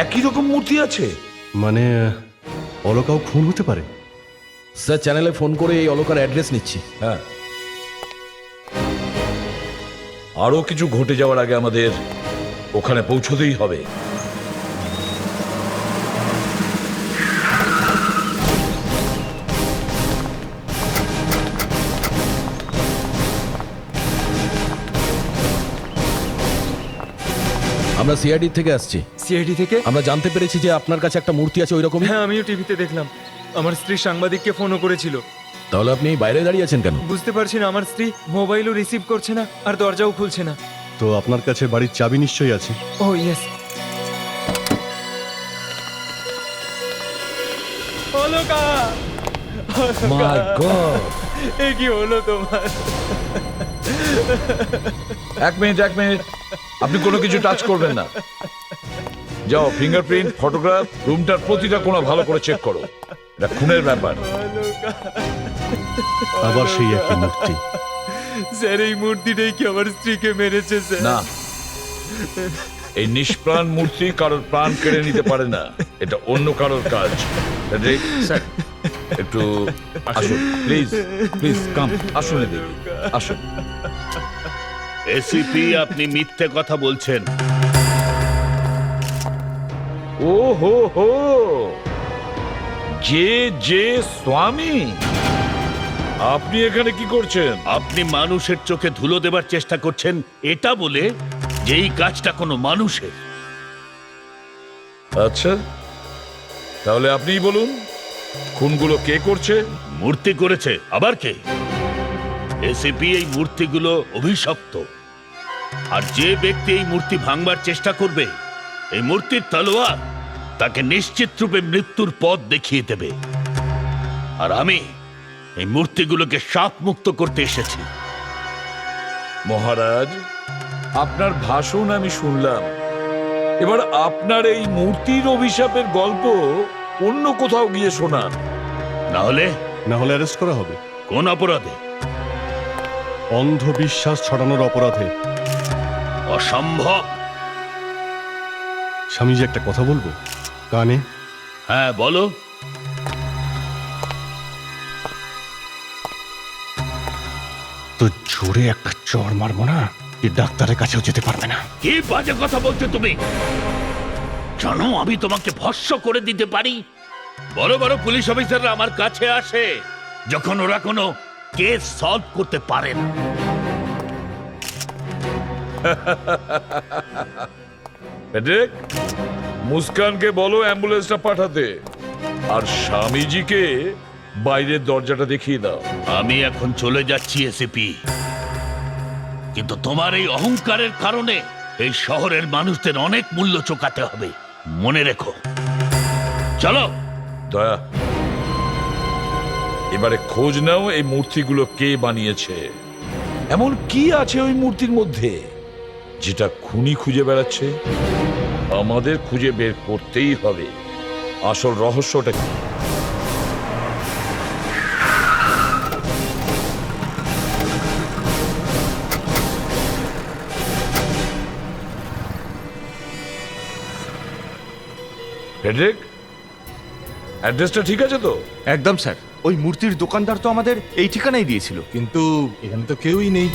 [SPEAKER 13] একই রকম মূর্তি আছে?
[SPEAKER 6] মানে অলকাও খুন হতে পারে?
[SPEAKER 7] স্যার চ্যানেলে ফোন করে এই অলকার অ্যাড্রেস নিচ্ছি।
[SPEAKER 13] হ্যাঁ, আরো কিছু ঘটে যাওয়ার আগে আমাদের ওখানে পৌঁছতেই হবে।
[SPEAKER 7] আমরা সিআইডি থেকে আসছি।
[SPEAKER 2] সিআইডি থেকে?
[SPEAKER 7] আমরা জানতে পেরেছি যে আপনার কাছে একটা মূর্তি আছে ওইরকম।
[SPEAKER 2] হ্যাঁ, আমিও টিভিতে দেখলাম। আমার স্ত্রী সাংবাদিককে ফোনও করেছিল।
[SPEAKER 7] তাহলে আপনি এই বাইরে দাঁড়িয়ে আছেন কেন?
[SPEAKER 2] বুঝতে পারছি না, আমার স্ত্রী মোবাইলও রিসিভ করছে না আর দরজাও খুলছে না।
[SPEAKER 6] তো আপনার কাছে বাড়ির চাবি নিশ্চয়ই আছে।
[SPEAKER 2] ও ইয়েস। অলকা,
[SPEAKER 13] মাই গড,
[SPEAKER 2] এ কি হলো তোমার?
[SPEAKER 13] এক মিনিট, আপনি কোনো কিছু টাচ করবেন না। যাও, ফিঙ্গারপ্রিন্ট, ফটোগ্রাফ, রুমটার প্রতিটা কোণা ভালো করে চেক করো। এটা খুনের ব্যাপার।
[SPEAKER 6] আবার সেই একই মূর্তি।
[SPEAKER 2] স্যার, এই মূর্তিটাই কি আমার স্ত্রীকে মেরেছে স্যার?
[SPEAKER 13] না, এই নিষ্প্রাণ মূর্তি কারোর প্রাণ কেড়ে নিতে পারে না, এটা অন্য কারোর কাজ। স্যার একটু আসুন, প্লিজ প্লিজ কাম, আসুন দেখি, আসুন।
[SPEAKER 9] এসিপি, আপনি মিথ্যে কথা বলছেন।
[SPEAKER 13] ও হো হো, যে স্বামী, আপনি এখানে কি করছেন?
[SPEAKER 9] আপনি মানুষের চোখে ধুলো দেবার চেষ্টা করছেন এটা বলে যে এই কাজটা কোনো মানুষের।
[SPEAKER 13] আচ্ছা, তাহলে আপনিই বলুন, খুনগুলো কে করছে?
[SPEAKER 9] মূর্তি করেছে, আবার কে? এসিপি, এই মূর্তিগুলো অভিশপ্ত, আর যে ব্যক্তি এই মূর্তি ভাঙবার চেষ্টা করবে, এই মূর্তির তলোয়ার তাকে নিশ্চিত রূপে মৃত্যুর পথ দেখিয়ে দেবে। আর আমি এই মূর্তিগুলোকে শাপ মুক্ত করতে এসেছি।
[SPEAKER 13] মহারাজ, আপনার ভাষণ আমি শুনলাম, এবার আপনার এই মূর্তির অভিশাপের গল্প অন্য কোথাও গিয়ে শোনান।
[SPEAKER 9] না হলে
[SPEAKER 6] অ্যারেস্ট করা হবে।
[SPEAKER 9] কোন অপরাধে?
[SPEAKER 6] অন্ধবিশ্বাস ছড়ানোর অপরাধে।
[SPEAKER 9] অসম্ভব।
[SPEAKER 6] স্বামীজি, একটা কথা বলবো কানে?
[SPEAKER 9] হ্যাঁ বলো।
[SPEAKER 6] তো জোরে একটা চড় মারবো না, এই ডাক্তারের কাছেও যেতে পারবে না।
[SPEAKER 9] কি বাজে কথা বলছো তুমি? জানো আমি তোমাকে ভস্ম করে দিতে পারি। বড় বড় পুলিশ অফিসাররা আমার কাছে আসে যখন ওরা কোনো কেস সলভ করতে পারে না।
[SPEAKER 13] প্যাট্রিক, মুস্কানকে বলো অ্যাম্বুলেন্সটা পাঠাতে, আর স্বামীজিকে বাইরের দরজাটা দেখিয়ে দাও।
[SPEAKER 9] আমি এখন চলে যাচ্ছি এসিপি, কিন্তু তোমার এই অহংকারের কারণে এই শহরের মানুষদের অনেক মূল্য চোকাতে হবে, মনে রেখো। চলো।
[SPEAKER 13] দয়া, এবারে খোঁজ নাও এই মূর্তিগুলো কে বানিয়েছে। এমন কি আছে ওই মূর্তির মধ্যে যেটা খুনি খুঁজে বেড়াচ্ছে? আমাদের খুঁজে বের করতেই হবে আসল রহস্যটা কি। ফ্রেডরিক, অ্যাড্রেসটা ঠিক আছে তো?
[SPEAKER 12] একদম স্যার, ওই মূর্তির দোকানদার তো আমাদের এই ঠিকানাই দিয়েছিল।
[SPEAKER 11] কিন্তু এখানে তো কেউই নেই।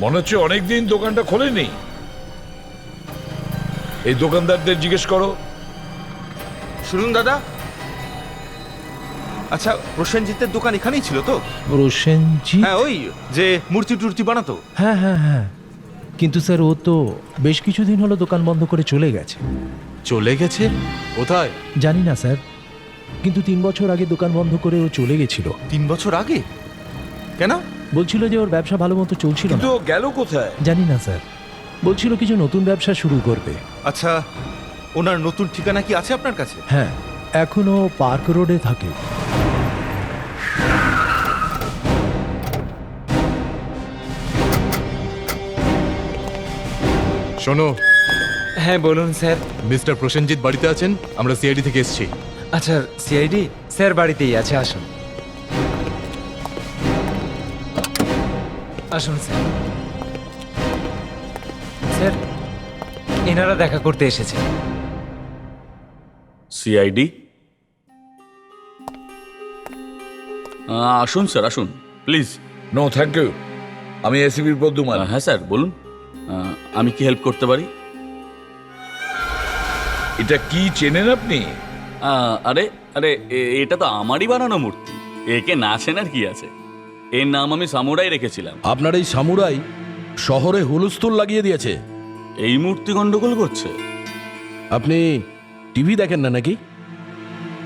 [SPEAKER 13] মনে হচ্ছে অনেকদিন দোকানটা খোলেনি। এই দোকানদারদের জিজ্ঞেস করো।
[SPEAKER 12] শুনুন দাদা, আচ্ছা প্রসেনজিতের দোকান এখানেই ছিল তো?
[SPEAKER 3] প্রসেনজিৎ?
[SPEAKER 12] হ্যাঁ, ওই যে মূর্তি টুর্তি বানাতো।
[SPEAKER 3] হ্যাঁ হ্যাঁ হ্যাঁ, কিন্তু স্যার ও তো বেশ কিছুদিন হলো দোকান বন্ধ করে চলে গেছে।
[SPEAKER 11] চলে গেছে? কোথায়
[SPEAKER 3] জানি না স্যার, কিন্তু 3 বছর আগে দোকান বন্ধ করে ও চলে গেছিল।
[SPEAKER 12] 3 বছর আগে? কেন?
[SPEAKER 3] বলছিল যে ওর ব্যবসা ভালো মতো চলছিল না।
[SPEAKER 13] কিন্তু গেল কোথায়
[SPEAKER 3] জানি না স্যার, বলছিল কিছু নতুন ব্যবসা শুরু করবে।
[SPEAKER 12] আচ্ছা, ওনার নতুন ঠিকানা কি আছে আপনার কাছে?
[SPEAKER 3] হ্যাঁ, এখনো পার্ক রোডে থাকে।
[SPEAKER 11] শোনো।
[SPEAKER 2] হ্যাঁ বলুন স্যার।
[SPEAKER 11] মিস্টার প্রসেনজিৎ বাড়িতে আছেন? আমরা সিআইডি থেকে এসেছি।
[SPEAKER 2] আচ্ছা, সিআইডি স্যার বাড়িতেই আছে, আসুন আসুন স্যার। স্যার, এনারা দেখা করতে এসেছে।
[SPEAKER 10] সিআইডি? আসুন স্যার, আসুন প্লিজ।
[SPEAKER 13] নো থ্যাংক ইউ, আমি এসিপির প্রদ্যুমান।
[SPEAKER 10] হ্যাঁ স্যার, বলুন। আমি কি হেল্প করতে পারি?
[SPEAKER 13] এটা কি চেনেন আপনি?
[SPEAKER 10] আরে আরে, এটা তো আমারই বানানো মূর্তি, একে না চেনার কি আছে? এর নাম আমি সামুরাই রেখেছিলাম।
[SPEAKER 7] আপনার এই সামুরাই শহরে হুলস্থুল লাগিয়ে দিয়েছে।
[SPEAKER 10] এই মূর্তি গন্ডগোল করছে।
[SPEAKER 7] আপনি টিভি দেখেন না নাকি?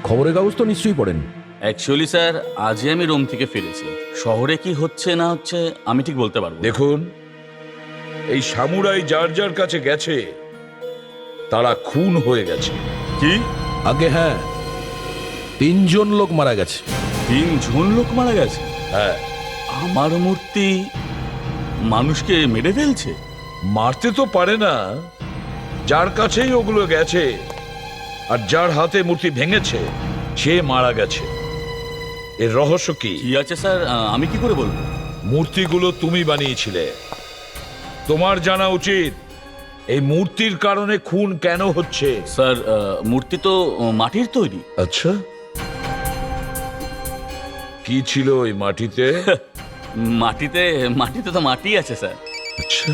[SPEAKER 7] খবরের কাগজ তো নিশ্চয়ই পড়েন।
[SPEAKER 10] অ্যাকচুয়ালি স্যার, আজই আমি রোম থেকে ফিরেছি। শহরে কি হচ্ছে না হচ্ছে আমি ঠিক বলতে পারবো না।
[SPEAKER 13] দেখুন, এই সামুরাই যার যার কাছে গেছে তারা খুন হয়ে গেছে।
[SPEAKER 10] কি?
[SPEAKER 7] আগে হ্যাঁ, 3 জন লোক মারা গেছে।
[SPEAKER 10] 3 জন লোক মারা গেছে?
[SPEAKER 13] হ্যাঁ।
[SPEAKER 10] আমার মূর্তি মানুষকে মেরে ফেলছে?
[SPEAKER 13] মারতে তো পারে না, যার কাছেই ওগুলো গেছে আর যার হাতে মূর্তি ভেঙেছে সে মারা গেছে। এর রহস্য কি?
[SPEAKER 10] কি আছে স্যার, আমি কি করে বলবো?
[SPEAKER 13] মূর্তিগুলো তুমি বানিয়েছিলে, তোমার জানা উচিত এই মূর্তির কারণে খুন কেন হচ্ছে।
[SPEAKER 10] স্যার, মূর্তি তো মাটির তৈরি।
[SPEAKER 13] আচ্ছা, কি ছিল ওই মাটিতে?
[SPEAKER 10] মাটিতে মাটিতে তো মাটি আছে স্যার।
[SPEAKER 13] আচ্ছা,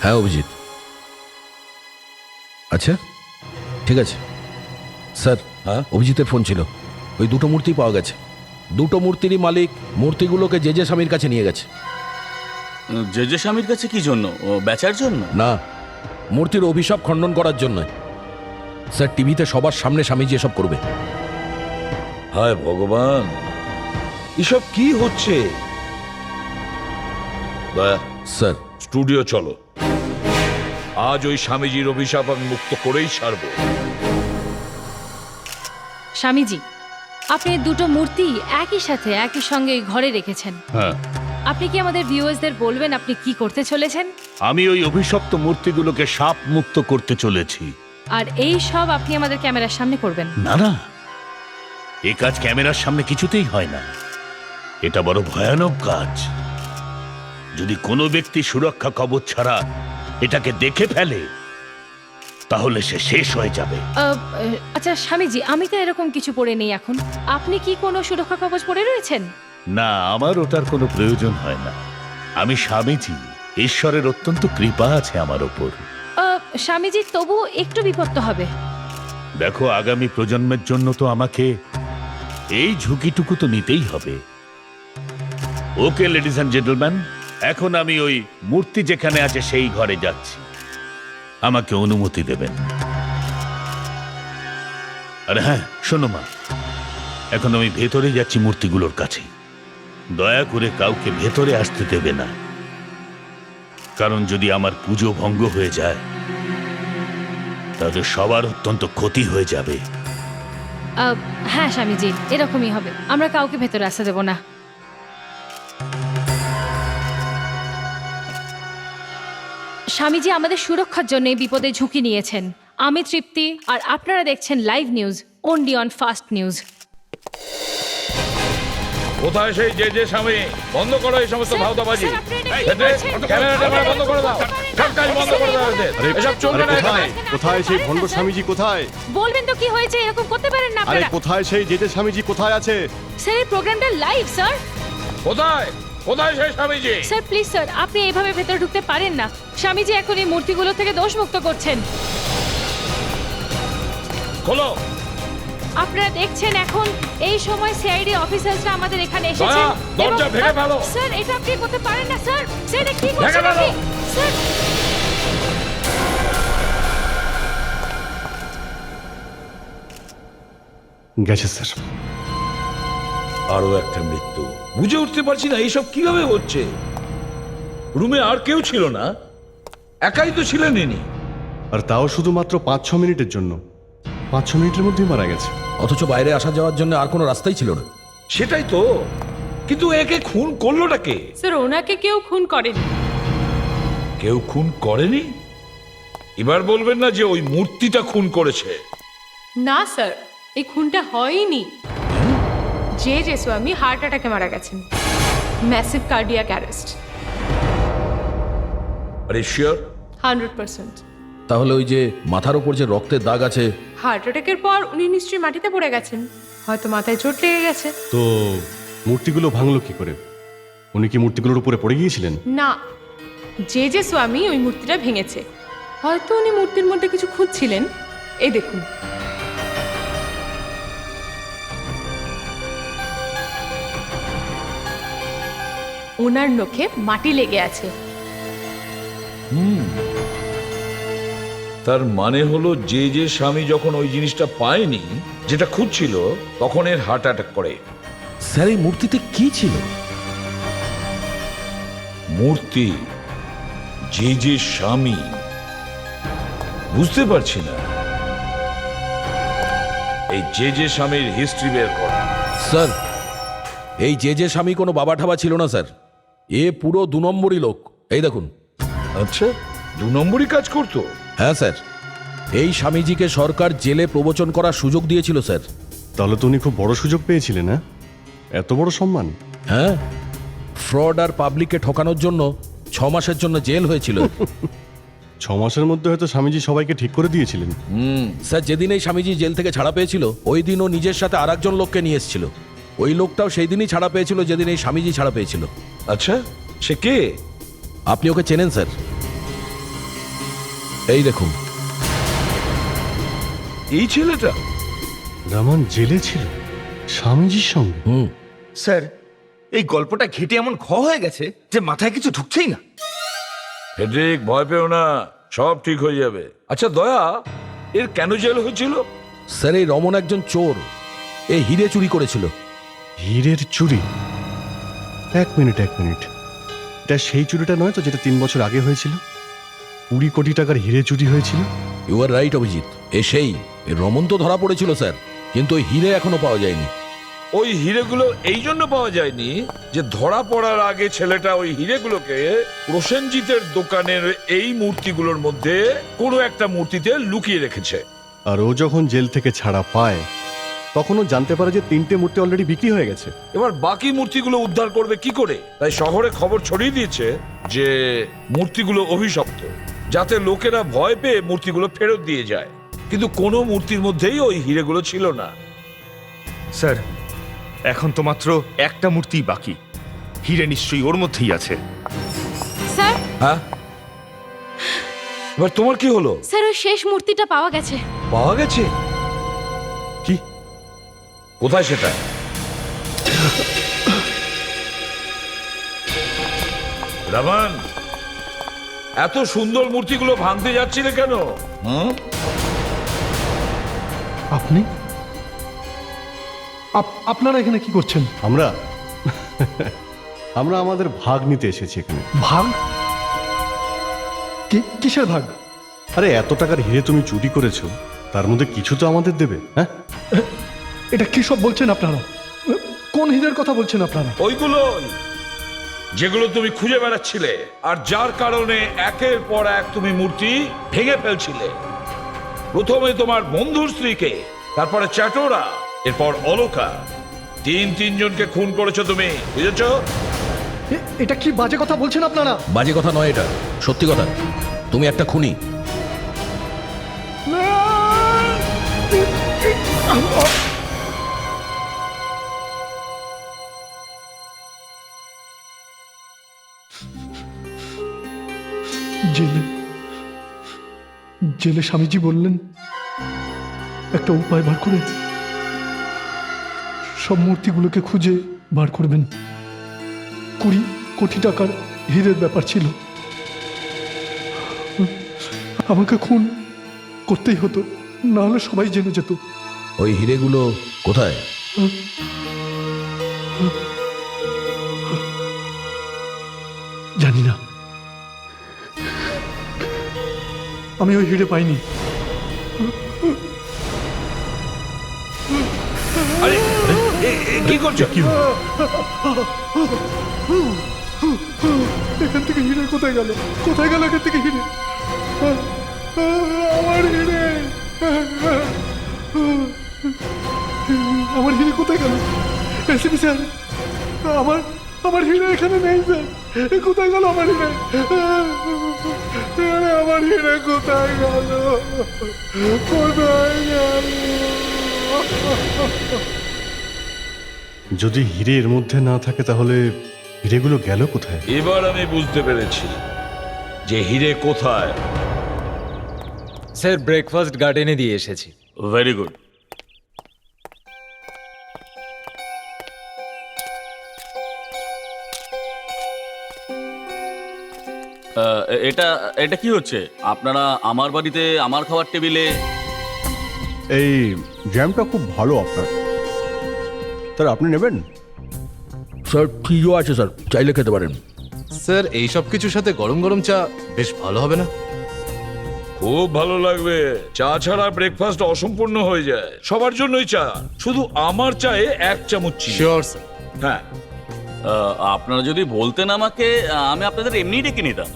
[SPEAKER 7] হ্যাঁ অভিজিৎ। আচ্ছা ঠিক আছে স্যার।
[SPEAKER 13] হ্যাঁ,
[SPEAKER 7] অভিজিতের ফোন ছিল। ওই 2টো মূর্তি পাওয়া গেছে। 2টো মূর্তিরই মালিক মূর্তিগুলোকে যে স্বামীর কাছে নিয়ে গেছে।
[SPEAKER 10] যে স্বামীর কাছে কি জন্য? বেচার জন্য?
[SPEAKER 7] না, মূর্তির অভিশাপ খণ্ডন করার জন্য। স্যার, টিভিতে সবার সামনে স্বামীজি এসব করবে।
[SPEAKER 13] হায় ভগবান, এসব কি হচ্ছে? দয়া,
[SPEAKER 7] স্যার
[SPEAKER 13] স্টুডিও চলো। আজ ওই স্বামীজির অভিশাপ আমি মুক্ত করেই ছাড়বো।
[SPEAKER 1] স্বামীজি, আপনি 2টো মূর্তি একই সাথে একই সঙ্গে ঘরে রেখেছেন।
[SPEAKER 9] হ্যাঁ,
[SPEAKER 1] আপনি কি আমাদের ভিউয়ার্সদের বলবেন আপনি কি করতে চলেছেন?
[SPEAKER 9] আমি ওই অভিশপ্ত মূর্তিগুলোকে সাপ মুক্ত করতে চলেছি।
[SPEAKER 1] আর এই সব আপনি আমাদের ক্যামেরার সামনে করবেন?
[SPEAKER 9] না না, এ কাজ ক্যামেরার সামনে কিছুতেই হয় না। এটা বড় ভয়ানক কাজ। যদি কোনো ব্যক্তি সুরক্ষা কবচ ছাড়া এটাকে দেখে ফেলে তাহলে সে শেষ হয়ে যাবে।
[SPEAKER 1] আচ্ছা স্বামীজি, আমি তো এরকম কিছু পড়ে নেই এখন। আপনি কি কোনো সুরক্ষা কবচ পরে রয়েছেন?
[SPEAKER 9] না, আমার ওটার কোনো প্রয়োজন হয় না। আমি স্বামীজি, ঈশ্বরের অত্যন্ত কৃপা আছে আমার ওপর।
[SPEAKER 1] স্বামীজি, তবু একটু বিপদ তো হবে।
[SPEAKER 9] দেখো, আগামী প্রজন্মের জন্য তো আমাকে এই ঝুঁকিটুকু তো নিতেই হবে। ওকে লেডিস অ্যান্ড জেন্টলম্যান, এখন আমি ওই মূর্তি যেখানে আছে সেই ঘরে যাচ্ছি। আমাকে অনুমতি দেবেন? আরে হ্যাঁ, শোনো মা, এখন আমি ভেতরে যাচ্ছি মূর্তিগুলোর কাছে। দয়া করে কাউকে ভেতরে আসতে দেবে না, কারণ যদি আমার পুজো ভঙ্গ হয়ে যায় তাহলে সবার অত্যন্ত ক্ষতি হয়ে যাবে।
[SPEAKER 1] হ্যাঁ স্বামীজি, এরকমই হবে। আমরা কাউকে ভেতরে আসতে দেব না। স্বামীজি আমাদের সুরক্ষার জন্য এই বিপদে ঝুঁকি নিয়েছেন। আমি তৃপ্তি, আর আপনারা দেখছেন live news, only on fast news.
[SPEAKER 13] কোথায় সেই যে স্বামী? বন্ধ করো এই সমস্ত ভাওতাবাজি। ক্যামেরাটা বন্ধ করে দাও, সব কাজ বন্ধ করে দাও। এসব চলবে না এখানে।
[SPEAKER 6] কোথায় সেই ভণ্ড স্বামীজি? কোথায়?
[SPEAKER 1] বলবেন তো কি হয়েছে? এরকম করতে পারেন না
[SPEAKER 6] আরে
[SPEAKER 1] আপনারা।
[SPEAKER 6] কোথায় সেই যে স্বামীজি? কোথায় আছে?
[SPEAKER 1] স্যার, এই প্রোগ্রামটা লাইভ স্যার।
[SPEAKER 13] কোথায় কোথায় সেই স্বামীজি?
[SPEAKER 1] স্যার প্লিজ স্যার, আপনি এইভাবে ভেতরে ঢুকতে পারেন না। স্বামীজি এখন এই মূর্তিগুলো থেকে দোষমুক্ত করছেন।
[SPEAKER 13] খোলো।
[SPEAKER 1] আপনারা দেখছেন এখন এই সময় সিআইডি অফিসারসরা আমাদের এখানে এসেছেন।
[SPEAKER 13] দরজা ভেঙে ফেলো।
[SPEAKER 1] স্যার, এটা আপনি করতে পারেন না স্যার। স্যার, এটা কি করছেন
[SPEAKER 13] ভেঙে ফেলো।
[SPEAKER 1] আপনি? স্যার,
[SPEAKER 6] গেছে স্যার।
[SPEAKER 13] আরো একটা মৃত্যু। বুঝে উঠতে পারছি না এইসব কিভাবে হচ্ছে। রুমে আর কেউ ছিল না, একাই তো ছিলেন ইনি।
[SPEAKER 6] আর তাও শুধুমাত্র 5-6 মিনিটের জন্য। 5-6 মিনিটের মধ্যেই মারা গেছে।
[SPEAKER 7] অথচ বাইরে আসা যাওয়ার জন্য আর কোনো রাস্তাই ছিল না।
[SPEAKER 13] সেটাই তো, কিন্তু একে খুন করলোটা কে?
[SPEAKER 5] স্যার, ওনাকে কেউ খুন করেনি।
[SPEAKER 13] কেউ খুন করেনি? এবার বলবেন না যে ওই মূর্তিটা খুন করেছে।
[SPEAKER 5] না স্যার, এই খুনটা হয়নি। যে স্বামী হার্ট অ্যাটাকে মারা গেছেন, ম্যাসিভ কার্ডিয়াক অ্যারেস্ট।
[SPEAKER 13] আরে শিওর?
[SPEAKER 5] 100%।
[SPEAKER 7] তাহলে ওই যে মাথার উপর যে রক্তের দাগ আছে,
[SPEAKER 5] হার্ট অ্যাটাকের পর উনি নিশ্চয়ই মাটিতে পড়ে গেছেন, হয়তো মাথায় চোট লেগে গেছে।
[SPEAKER 6] তো মূর্তিগুলো ভাঙলো কি করে? উনি কি মূর্তিগুলোর উপরে পড়ে গিয়েছিলেন?
[SPEAKER 5] না, যে স্বামী ওই মূর্তিটা ভেঙেছে, হয়তো উনি মূর্তির মধ্যে কিছু খুঁজছিলেন। এই দেখুন, ওনার নখে মাটি লেগে আছে।
[SPEAKER 13] তার মানে হলো যে স্বামী যখন ওই জিনিসটা পায়নি যেটা খুঁজছিল, তখন এর হার্ট অ্যাটাক করে।
[SPEAKER 7] স্যার এই মূর্তিতে কি ছিল?
[SPEAKER 13] মূর্তি, যে স্বামী, বুঝতে পারছি না। এই যে স্বামীর হিস্ট্রি বের কর।
[SPEAKER 7] স্যার, এই যে স্বামী কোনো বাবা ঠাবা ছিল না স্যার। এ পুরো 2 নম্বরই লোক। এই দেখুন।
[SPEAKER 13] আচ্ছা, 2 নম্বরই কাজ করতো?
[SPEAKER 7] হ্যাঁ স্যার, এই স্বামীজিকে সরকার জেলে প্রবচন করার সুযোগ দিয়েছিল স্যার।
[SPEAKER 6] তাহলে তো উনি খুব বড় সুযোগ পেয়েছিলেন। হ্যাঁ, এত বড় সম্মান।
[SPEAKER 7] হ্যাঁ, ফ্রড আর পাবলিককে ঠকানোর জন্য 6 মাসের জন্য জেল হয়েছিল।
[SPEAKER 6] 6 মাসের মধ্যে হয়তো স্বামীজি সবাইকে ঠিক করে দিয়েছিলেন।
[SPEAKER 7] স্যার, যেদিন এই স্বামীজি জেল থেকে ছাড়া পেয়েছিল, ওই দিন ও নিজের সাথে আরেকজন লোককে নিয়ে এসেছিল। ওই লোকটাও সেই দিনই ছাড়া পেয়েছিল যেদিন এই স্বামীজি ছাড়া পেয়েছিল।
[SPEAKER 13] আচ্ছা, সে কে?
[SPEAKER 7] আপনি ওকে চেনেন স্যার? এই দেখুন।
[SPEAKER 13] এই ছেলেটা?
[SPEAKER 6] রামান জেলে ছিল স্বামীজির সঙ্গে?
[SPEAKER 12] স্যার, এই গল্পটা ঘেটে এমন হয়ে গেছে যে মাথায় কিছু ঢুকছেই না।
[SPEAKER 13] ফেডরিক, ভয় পেও না, সব ঠিক হয়ে যাবে। আচ্ছা দয়া, এর কেন জেল হয়েছিল?
[SPEAKER 7] স্যার, এই রমন একজন চোর। এই হিরে চুরি করেছিল।
[SPEAKER 6] হীরের চুরি? এক মিনিট। এটা সেই চুরিটা নয় তো যেটা 3 বছর আগে হয়েছিল? 20 কোটি টাকার হিরে চুরি হয়েছিল?
[SPEAKER 7] You are right Abhijit. সেই রমন তো ধরা পড়েছিল স্যার, কিন্তু ওই হিরে এখনো পাওয়া যায়নি।
[SPEAKER 13] ওই হিরেগুলো এই জন্য পাওয়া যায়নি যে ধরা পড়ার আগে ছেলেটা ওই হিরেগুলোকে প্রসেনজিতের দোকানের এই মূর্তিগুলোর মধ্যে কোনো একটা মূর্তিতে লুকিয়ে রেখেছে।
[SPEAKER 6] আর ও যখন জেল থেকে ছাড়া পায় তখন ও জানতে পারে যে 3টে মূর্তি অলরেডি বিক্রি হয়ে গেছে।
[SPEAKER 13] এবার বাকি মূর্তিগুলো উদ্ধার করবে কি করে? তাই শহরে খবর ছড়িয়ে দিয়েছে যে মূর্তিগুলো অভিশপ্ত। যাতে লোকেরা ভয় পেয়ে মূর্তিগুলো ফেরত দিয়ে যায়, কিন্তু কোনো মূর্তির মধ্যেই ওই হিরেগুলো ছিল না।
[SPEAKER 12] স্যার, এখন তো মাত্র একটা মূর্তিই বাকি। হিরে নিশ্চয়ই ওর মধ্যেই আছে।
[SPEAKER 1] স্যার,
[SPEAKER 13] হ্যাঁ, এবার তোমার কি হলো?
[SPEAKER 1] স্যার ওই শেষ মূর্তিটা পাওয়া গেছে।
[SPEAKER 13] পাওয়া গেছে?
[SPEAKER 6] কি?
[SPEAKER 13] কোথায় সেটা? রামান, এত সুন্দর মূর্তিগুলো ভাঙতে যাচ্ছিলে কেন?
[SPEAKER 8] আপনি আপনারা এখানে কি করছেন?
[SPEAKER 6] আমরা আমরা আমাদের ভাগ নিতে এসেছি এখানে।
[SPEAKER 8] ভাগ? কিসের ভাগ?
[SPEAKER 6] আরে এত টাকার হিরে তুমি চুরি করেছো, তার মধ্যে কিছু তো আমাদের দেবে। হ্যাঁ,
[SPEAKER 8] এটা কি সব বলছেন আপনারা? কোন হীরের কথা বলছেন আপনারা?
[SPEAKER 13] ওইগুলোই যেগুলো তুমি খুঁজে বেড়াচ্ছিলে, আর যার কারণে একের পর এক তুমি মূর্তি ভেঙে ফেলছিলে। প্রথমে তোমার বন্ধুর স্ত্রীকে, তারপরে চ্যাটোরা, এরপর অলকা। তিনজনকে খুন করেছো তুমি, বুঝেছো?
[SPEAKER 8] এটা কি বাজে কথা বলছেন আপনারা?
[SPEAKER 7] বাজে কথা নয়, এটা সত্যি কথা। তুমি একটা খুনি।
[SPEAKER 8] জেলে স্বামীজি বললেন একটা উপায় বার করে সব মূর্তিগুলোকে খুঁজে বার করবেন। 20 কোটি টাকার হীরের ব্যাপার ছিল। আমাকে খুন করতেই হতো, না হলে সবাই জেনে যেত।
[SPEAKER 7] ওই হিরেগুলো কোথায়?
[SPEAKER 8] জানি না, আমি ওই হিরে পাইনি।
[SPEAKER 13] আরে কি করছো?
[SPEAKER 8] এখান থেকে হিরে কোথায় গেল? কোথায় গেল এখান থেকে হিরে? আমার হিরে, আমার হিরে কোথায় গেল? এসিপি স্যার, আমার হিরে এখানে নেই স্যার। কোথায় গেল আমার হিরে? আমার হিরে কোথায় গেল? কোথায় গেল?
[SPEAKER 6] যদি হিরে এর মধ্যে না থাকে তাহলে হিরেগুলো গেল কোথায়?
[SPEAKER 13] এবার আমি বুঝতে পেরেছি যে হিরে কোথায়।
[SPEAKER 2] স্যার, ব্রেকফাস্ট গার্ডেনে দিয়ে এসেছি।
[SPEAKER 10] Very good. এটা এটা কি হচ্ছে? আপনারা আমার বাড়িতে আমার খাবার টেবিলে?
[SPEAKER 6] এই জ্যামটা খুব ভালো আপনার, স্যার আপনি নেবেন?
[SPEAKER 7] স্যার ঠিকও আছে স্যার, চাইলে খেতে পারেন।
[SPEAKER 11] স্যার, এই সব কিছুর সাথে গরম গরম চা বেশ ভালো হবে না?
[SPEAKER 13] খুব ভালো লাগবে। চা ছাড়া ব্রেকফাস্ট অসম্পূর্ণ হয়ে যায়। সবার জন্যই চা, শুধু আমার চায়ে 1 চামচ চিনি।
[SPEAKER 11] Sure sir.
[SPEAKER 13] হ্যাঁ,
[SPEAKER 10] আপনারা যদি বলতেন আমাকে, আমি আপনাদের এমনি ডেকে নিতাম।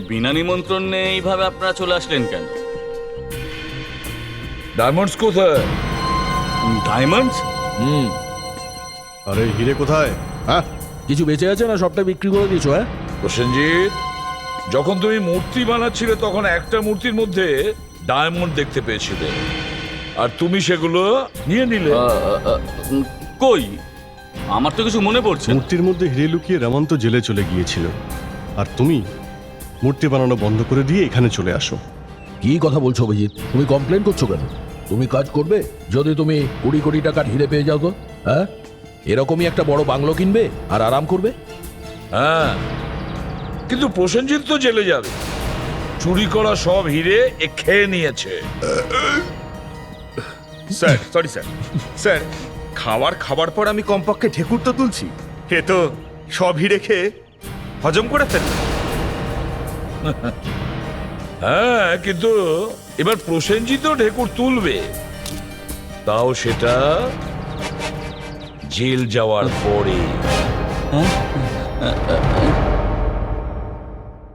[SPEAKER 10] বিনা নিমন্ত্রণে এইভাবে আপনারা চলে আসলেন কেন?
[SPEAKER 13] ডায়মন্ডস কোথায়?
[SPEAKER 10] ডায়মন্ডস?
[SPEAKER 6] আরে হিরে কোথায়? হ্যাঁ,
[SPEAKER 7] কিছু বেঁচে আছে না সবটা বিক্রি করে দিয়েছো? হ্যাঁ
[SPEAKER 13] প্রসেনজিৎ, যখন তুমি মূর্তি বানাচ্ছিলে তখন একটা মূর্তির মধ্যে ডায়মন্ড দেখতে পেয়েছিলে, আর তুমি সেগুলো নিয়ে নিলে।
[SPEAKER 10] কই, আমার তো কিছু মনে পড়ছে না।
[SPEAKER 6] মূর্তির মধ্যে হিরে লুকিয়ে রামান তো জেলে চলে গিয়েছিল, আর তুমি মূর্তি বানানো বন্ধ করে দিয়ে এখানে চলে আসো।
[SPEAKER 7] কি কথা বলছো অভিজিৎ? তুমি কমপ্লেন করছো কেন? তুমি কাজ করবে যদি তুমি 20 কোটি টাকার হিরে পেয়ে যাও তো? হ্যাঁ, এরকমই একটা বড় বাংলো কিনবে আর আরাম করবে।
[SPEAKER 13] হ্যাঁ, কিন্তু প্রসেনজিৎ তো জেলে যাবে। চুরি করা সব হিরে এ খেয়ে নিয়েছে।
[SPEAKER 12] Sir, sorry sir. স্যার, খাবার পর আমি কমপক্ষে ঢেকুর তো তুলছি। হে তো সব হিরে খেয়ে হজম করে ফেলবে।
[SPEAKER 13] হ্যাঁ, কিন্তু এবার প্রসেনজিৎও ঢেকুর তুলবে, তাও সেটা জেল যাওয়ার পরে।